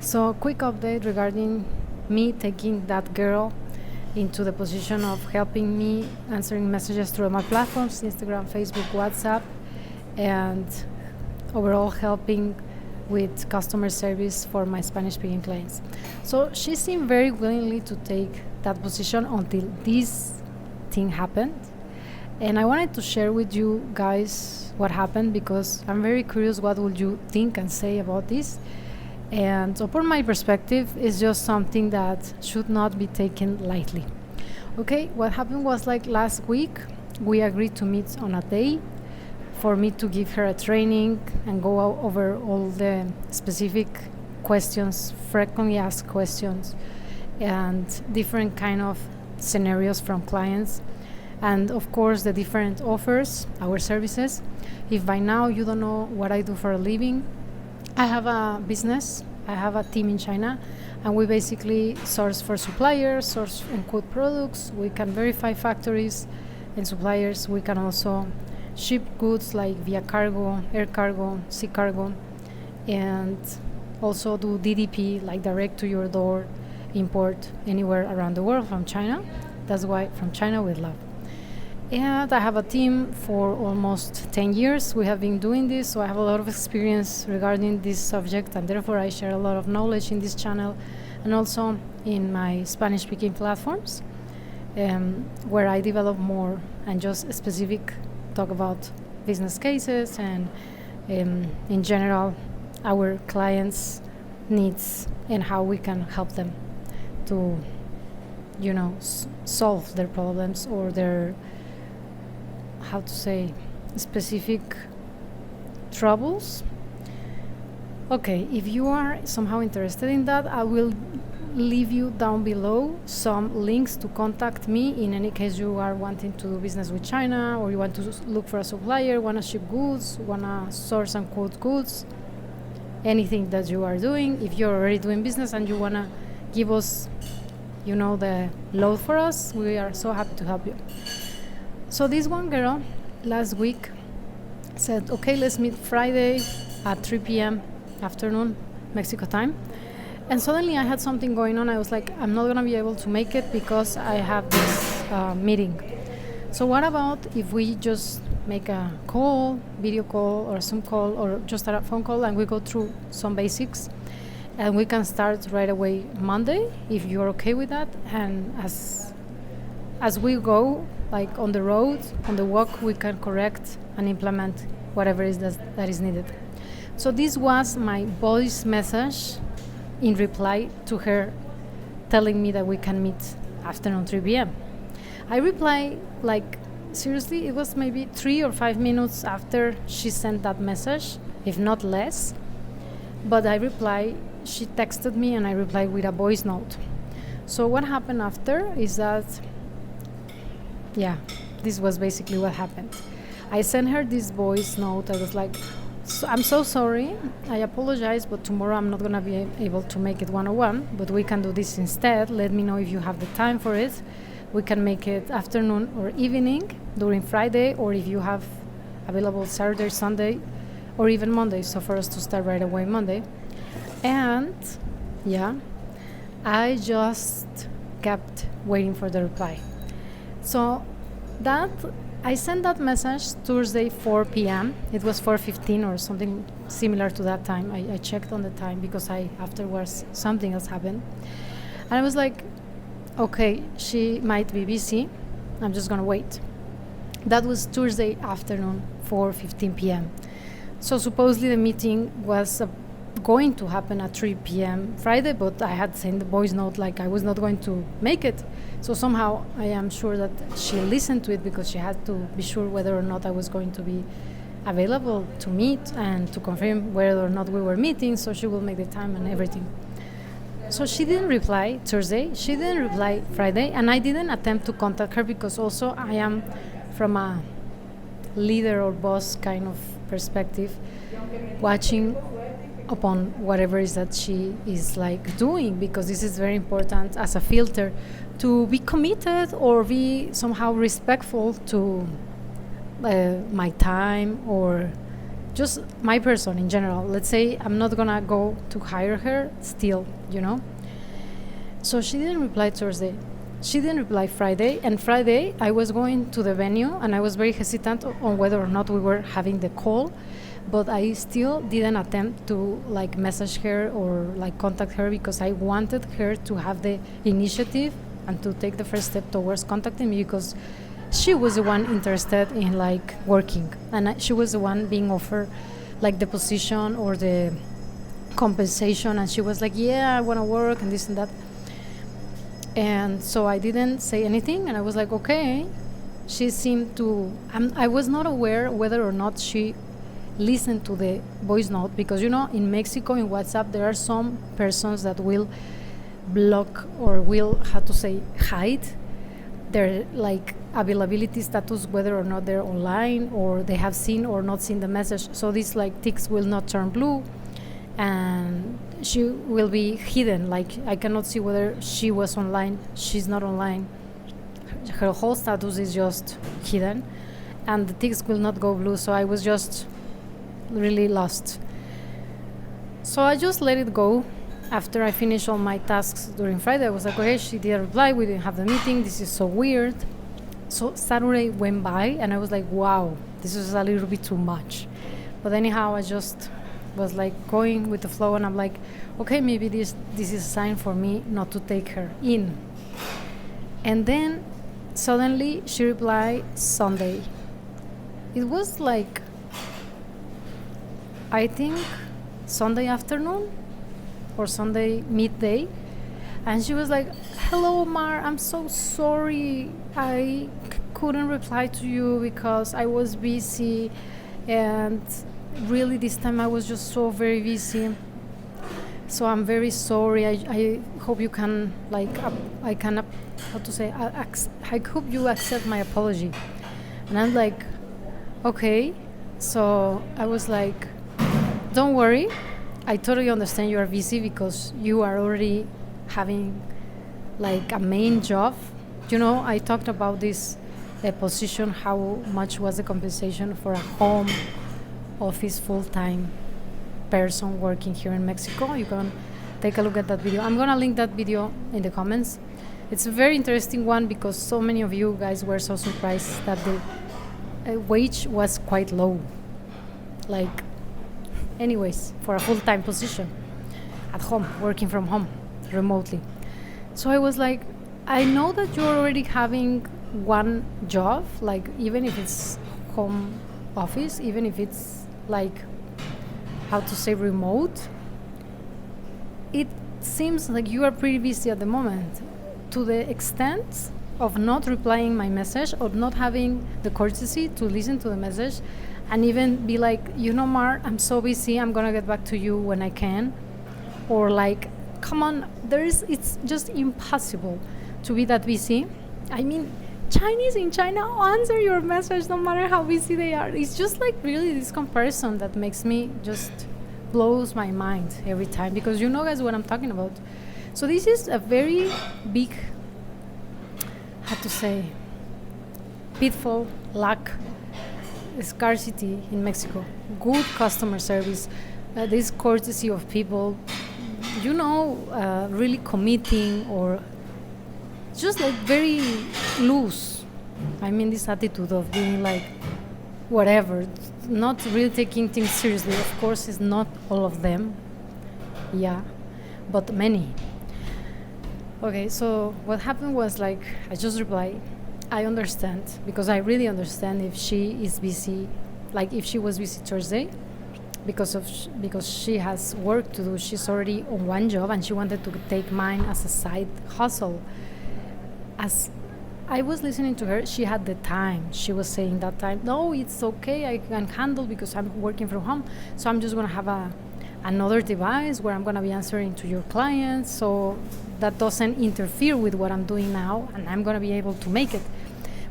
So, quick update regarding me taking that girl into the position of helping me answering messages through my platforms, Instagram, Facebook, WhatsApp, and overall helping with customer service for my Spanish speaking clients. So she seemed very willingly to take that position until this thing happened. And I wanted to share with you guys what happened because I'm very curious what would you think and say about this. And upon my perspective, it's just something that should not be taken lightly. Okay, what happened was like last week, we agreed to meet on a day for me to give her a training and go over all the specific questions, frequently asked questions, and different kind of scenarios from clients. And of course, the different offers, our services. If by now you don't know what I do for a living, I have a business, I have a team in China, and we basically source for suppliers, source and quote products. We can verify factories and suppliers. We can also ship goods like via cargo, air cargo, sea cargo, and also do DDP, like direct to your door import anywhere around the world from China. That's why from China with love. And I have a team for almost 10 years. We have been doing this, so I have a lot of experience regarding this subject, and therefore I share a lot of knowledge in this channel and also in my Spanish-speaking platforms, where I develop more and just specific talk about business cases and in general our clients' needs and how we can help them to, solve their problems or their specific troubles. Okay, if you are somehow interested in that, I will leave you down below some links to contact me in any case you are wanting to do business with China, or you want to look for a supplier, want to ship goods, want to source and quote goods, anything that you are doing. If you're already doing business and you want to give us the load for us, we are so happy to help you. So this one girl last week said, okay, let's meet Friday at 3 p.m. afternoon, Mexico time. And suddenly I had something going on. I was like, I'm not going to be able to make it because I have this meeting. So what about if we just make a call, video call or Zoom call or just a phone call, and we go through some basics and we can start right away Monday, if you're okay with that. And as we go, like on the road, on the walk, we can correct and implement whatever is that is needed. So this was my voice message in reply to her telling me that we can meet afternoon 3 p.m. I replied, like, seriously, it was maybe 3 or 5 minutes after she sent that message, if not less. But I replied, she texted me and I replied with a voice note. So what happened after is that, this was basically what happened. I sent her this voice note. I was like, I'm so sorry, I apologize, but tomorrow I'm not going to be able to make it one-on-one, but we can do this instead. Let me know if you have the time for it. We can make it afternoon or evening during Friday, or if you have available Saturday, Sunday, or even Monday, so for us to start right away Monday. And I just kept waiting for the reply. So that I sent that message Thursday 4 p.m. It was 4:15 or something similar to that time. I checked on the time because afterwards something else happened. And I was like, okay, she might be busy. I'm just going to wait. That was Thursday afternoon, 4:15 p.m. So supposedly the meeting was going to happen at 3 p.m. Friday, but I had sent the voice note like I was not going to make it. So somehow I am sure that she listened to it because she had to be sure whether or not I was going to be available to meet and to confirm whether or not we were meeting, so she will make the time and everything. So she didn't reply Thursday, she didn't reply Friday, and I didn't attempt to contact her because also I am from a leader or boss kind of perspective, watching upon whatever is that she is like doing, because this is very important as a filter to be committed or be somehow respectful to my time or just my person in general. Let's say I'm not gonna go to hire her still, you know. So she didn't reply Thursday. She didn't reply Friday, and Friday I was going to the venue and I was very hesitant on whether or not we were having the call, but I still didn't attempt to like message her or like contact her because I wanted her to have the initiative and to take the first step towards contacting me, because she was the one interested in like working, and she was the one being offered like the position or the compensation, and she was like, yeah, I want to work and this and that. And so I didn't say anything, and I was like, okay. She seemed to, I was not aware whether or not she listened to the voice note, because you know, in Mexico, in WhatsApp, there are some persons that will block or will, how to say, hide their like availability status, whether or not they're online or they have seen or not seen the message. So these like ticks will not turn blue, and she will be hidden. Like I cannot see whether she was online, she's not online. Her whole status is just hidden, and the ticks will not go blue. So I was just really lost. So I just let it go. After I finished all my tasks during Friday, I was like, okay, she didn't reply, we didn't have the meeting, this is so weird. So Saturday went by, and I was like, wow, this is a little bit too much. But anyhow, I just was like going with the flow, and I'm like, okay, maybe this is a sign for me not to take her in. And then suddenly she replied Sunday. It was like, I think Sunday afternoon or Sunday midday, and she was like, hello Mar, I'm so sorry, I couldn't reply to you because I was busy, and really this time I was just so very busy, so I'm very sorry. I hope you can like I can how to say I hope you accept my apology. And I'm like, okay. So I was like, don't worry, I totally understand you are busy because you are already having like a main job. You know, I talked about this position, how much was the compensation for a home office full-time person working here in Mexico. You can take a look at that video. I'm gonna link that video in the comments. It's a very interesting one because so many of you guys were so surprised that the wage was quite low. Like, anyways, for a full-time position at home, working from home, remotely. So I was like, I know that you're already having one job, like even if it's home office, even if it's like, how to say, remote, it seems like you are pretty busy at the moment, to the extent of not replying my message or not having the courtesy to listen to the message and even be like, you know, Mar, I'm so busy, I'm gonna get back to you when I can. Or like, come on, it's just impossible to be that busy. I mean, Chinese in China answer your message no matter how busy they are. It's just like really this comparison that makes me just blows my mind every time, because you know guys what I'm talking about. So this is a very big, how to say, pitfall, lack, scarcity in Mexico. Good customer service, this courtesy of people, you know, really committing, or just like very loose. I mean, this attitude of being like whatever, not really taking things seriously. Of course, it's not all of them, yeah, but many. Okay, so what happened was like, I just replied, I understand, because I really understand if she is busy, like if she was busy Thursday, because she has work to do. She's already on one job and she wanted to take mine as a side hustle. As I was listening to her, she had the time. She was saying that time, no, it's okay, I can handle because I'm working from home. So I'm just going to have another device where I'm going to be answering to your clients. So that doesn't interfere with what I'm doing now, and I'm going to be able to make it.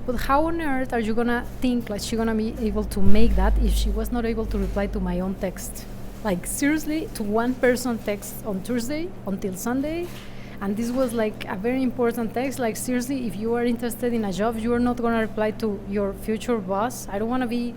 But how on earth are you going to think like she's going to be able to make that if she was not able to reply to my own text? Like seriously, to one person text on Thursday until Sunday. And this was like a very important text. Like seriously, if you are interested in a job, you are not going to reply to your future boss. I don't want to be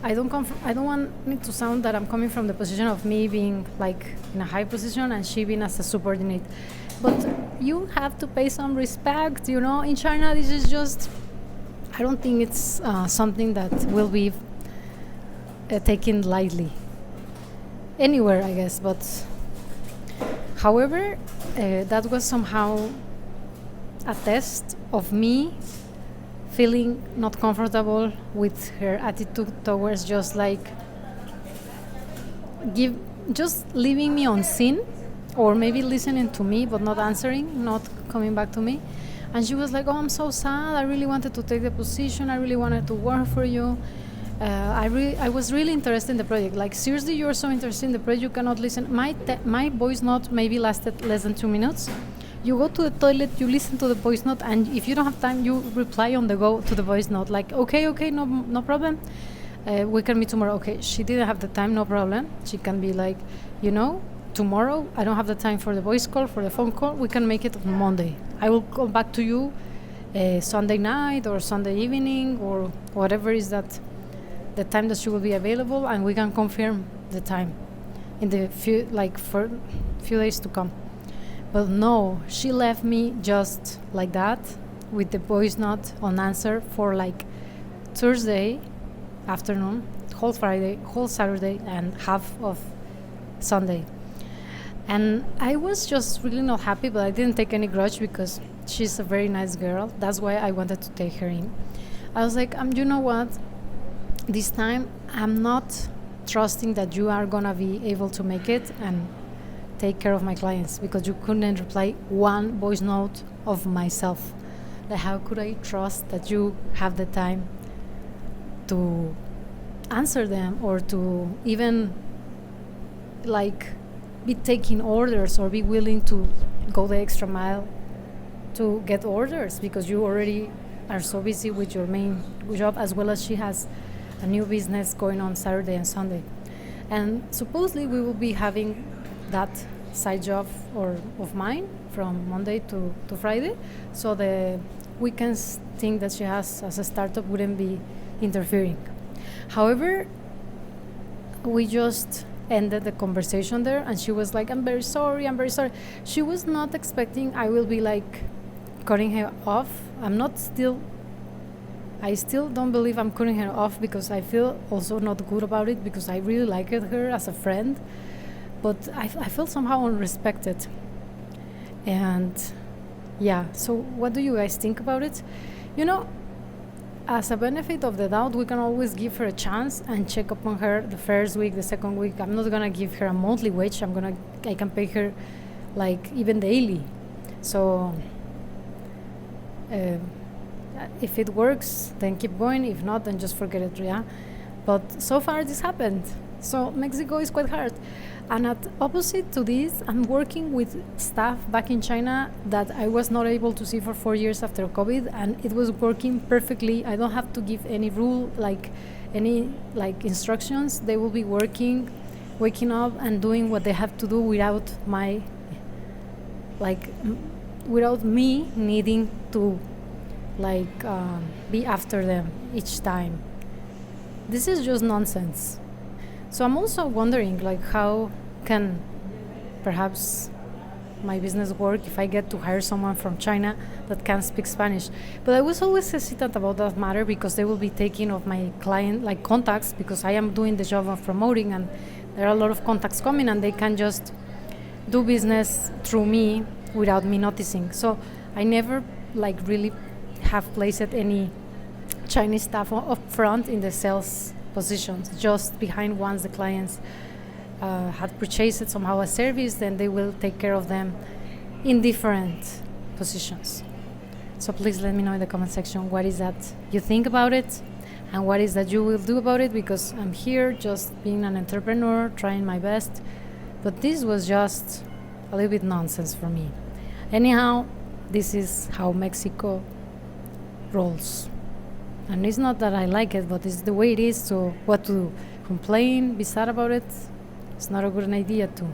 I don't want it to sound that I'm coming from the position of me being like in a high position and she being as a subordinate. But you have to pay some respect, you know. In China, this is just, I don't think it's something that will be taken lightly. Anywhere, I guess. But however, that was somehow a test of me feeling not comfortable with her attitude towards just like give just leaving me on scene, or maybe listening to me but not answering, not coming back to me. And she was like, oh, I'm so sad, I really wanted to take the position, I really wanted to work for you. I was really interested in the project. Like, seriously, you're so interested in the project, you cannot listen. My voice note maybe lasted less than 2 minutes. You go to the toilet, you listen to the voice note, and if you don't have time, you reply on the go to the voice note. Like, okay, no problem. We can meet tomorrow. Okay, she didn't have the time, no problem. She can be like, tomorrow I don't have the time for the voice call, for the phone call. We can make it on Monday. I will come back to you Sunday night or Sunday evening or whatever is that the time that she will be available, and we can confirm the time in the for few days to come. But no, she left me just like that with the voice note unanswered for like Thursday afternoon, whole Friday, whole Saturday, and half of Sunday. And I was just really not happy, but I didn't take any grudge because she's a very nice girl. That's why I wanted to take her in. I was like, you know what? This time I'm not trusting that you are gonna be able to make it and take care of my clients, because you couldn't reply one voice note of myself. Like, how could I trust that you have the time to answer them, or to even like be taking orders, or be willing to go the extra mile to get orders, because you already are so busy with your main job, as well as she has a new business going on Saturday and Sunday. And supposedly we will be having that side job of mine from Monday to Friday, so the weekends thing that she has as a startup wouldn't be interfering. However, we just ended the conversation there, and she was like, I'm very sorry. She was not expecting I will be like cutting her off. I still don't believe I'm cutting her off, because I feel also not good about it, because I really liked her as a friend, but I feel somehow unrespected. And yeah, so what do you guys think about it? As a benefit of the doubt, we can always give her a chance and check upon her the first week, the second week. I'm not gonna give her a monthly wage. I can pay her like even daily. So if it works, then keep going. If not, then just forget it, yeah. But so far this happened. So Mexico is quite hard. And at opposite to this, I'm working with staff back in China that I was not able to see for 4 years after COVID, and it was working perfectly. I don't have to give any rule, any instructions. They will be working, waking up and doing what they have to do without without me needing to be after them each time. This is just nonsense. So I'm also wondering, how can perhaps my business work if I get to hire someone from China that can speak Spanish. But I was always hesitant about that matter, because they will be taking of my client contacts, because I am doing the job of promoting, and there are a lot of contacts coming, and they can just do business through me without me noticing. So I never really have placed any Chinese staff up front in the sales positions, just behind. Once the clients had purchased somehow a service, then they will take care of them in different positions. So please let me know in the comment section what is that you think about it, and what is that you will do about it, because I'm here just being an entrepreneur, trying my best. But this was just a little bit nonsense for me. Anyhow, this is how Mexico rolls. And it's not that I like it, but it's the way it is. So what to do? Complain, be sad about it? It's not a good idea to.